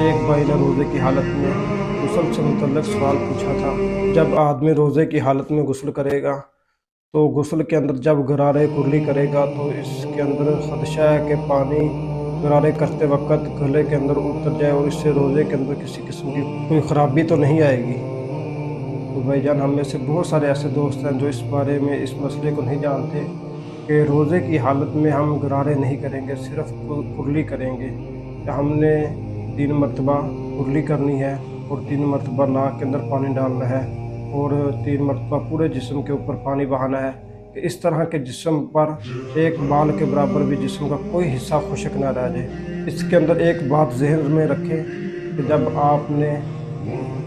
एक भाई ने रोज़े की हालत में गुस्ल से मुतल्लिक़ सवाल पूछा था। जब आदमी रोज़े की हालत में गुस्ल करेगा तो गुस्ल के अंदर जब गरारे कुरली करेगा तो इसके अंदर ख़दशा है कि पानी गरारे करते वक़्त गले के अंदर उतर जाए और इससे रोज़े के अंदर किसी किस्म की कोई ख़राबी तो नहीं आएगी। तो भाईजान, हम में से बहुत सारे ऐसे दोस्त हैं जो इस बारे में इस मसले को नहीं जानते कि रोज़े की हालत में हम गरारे नहीं करेंगे, सिर्फ़ कुरली करेंगे। हमने 3 मरतबा कुरली करनी है और 3 मरतबा नाक के अंदर पानी डालना है और 3 मरतबा पूरे जिस्म के ऊपर पानी बहाना है कि इस तरह के जिस्म पर एक बाल के बराबर भी जिस्म का कोई हिस्सा खुश्क ना रह जाए। इसके अंदर एक बात ज़हन में रखें कि जब आपने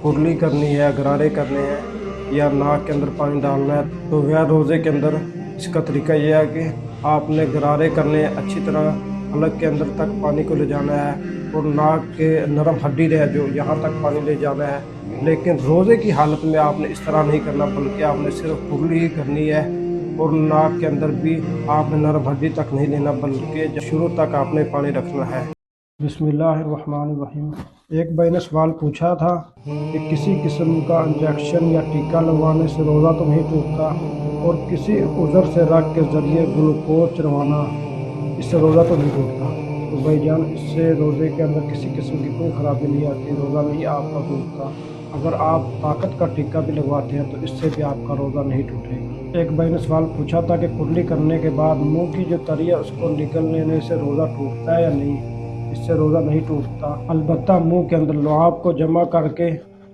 कुरली करनी है, गरारे करने हैं या नाक के अंदर पानी डालना है तो वह रोज़े के अंदर इसका तरीका यह है कि आपने गरारे करने अच्छी तरह हलक के अंदर तक पानी को ले जाना है और नाक के नरम हड्डी है जो यहाँ तक पानी ले जाना है। लेकिन रोज़े की हालत में आपने इस तरह नहीं करना, बल्कि आपने सिर्फ कुरली ही करनी है और नाक के अंदर भी आपने नरम हड्डी तक नहीं लेना, बल्कि शुरू तक आपने पानी रखना है। बिस्मिल्लाहिर्रहमानिर्रहीम। एक भाई ने सवाल पूछा था कि किसी किस्म का इंजेक्शन या टीका लगवाने से रोज़ा तो नहीं टूटता और किसी उज़र से रग के ज़रिए ग्लूकोज चढ़वाना, इससे रोज़ा तो नहीं टूटता। तो भाईजान, इससे रोज़े के अंदर किसी किस्म की कोई ख़राबी नहीं आती, रोज़ा नहीं आपका टूटता। अगर आप ताकत का टीका भी लगवाते हैं तो इससे भी आपका रोज़ा नहीं टूटेगा। एक भाई ने सवाल पूछा था कि कुरली करने के बाद मुंह की जो तरी है उसको निकल लेने से रोज़ा टूटता है या नहीं। इससे रोज़ा नहीं टूटता, अलबत्ता मुंह के अंदर लुआब को जमा करके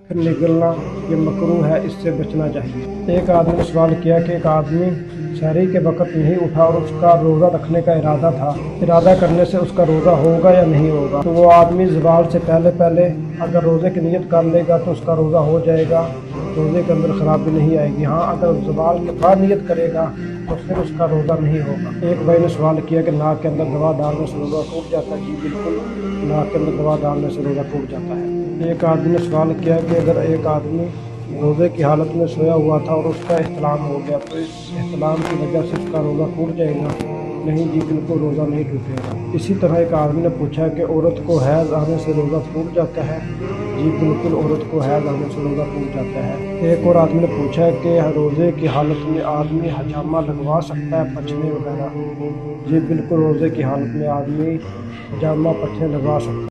फिर निकलना ये मकरूह है, इससे बचना चाहिए। एक आदमी ने सवाल किया कि एक आदमी सहरी के वक़्त नहीं उठा और उसका रोज़ा रखने का इरादा था, इरादा करने से उसका रोज़ा होगा या नहीं होगा। तो वो आदमी ज़वाल से पहले पहले अगर रोज़े की नीयत कर लेगा तो उसका रोज़ा हो जाएगा, रोज़े के अंदर ख़राबी नहीं आएगी। हाँ, अगर ज़वाल के बाद नीयत करेगा तो फिर उसका रोज़ा नहीं होगा। एक भाई ने सवाल किया कि नाक के अंदर दवा डालने से रोज़ा टूट जाता है। जी बिल्कुल, नाक के अंदर दवा डालने से रोज़ा टूट जाता है। एक आदमी ने सवाल किया कि अगर एक आदमी रोज़े की हालत में सोया हुआ था और उसका एहतलाम हो गया तो इस एहतलाम की वजह से उसका रोज़ा टूट जाएगा। नहीं जी बिल्कुल, रोज़ा नहीं टूटेगा। इसी तरह एक आदमी ने पूछा कि औरत को हैज़ आने से रोज़ा टूट जाता है। जी बिल्कुल, औरत को हैज़ आने से रोज़ा टूट जाता है। एक और आदमी ने पूछा कि रोज़े की हालत में आदमी हजामा लगवा सकता है, पछने वगैरह। जी बिल्कुल, रोज़े की हालत में आदमी हजामा पछने लगवा सकता है।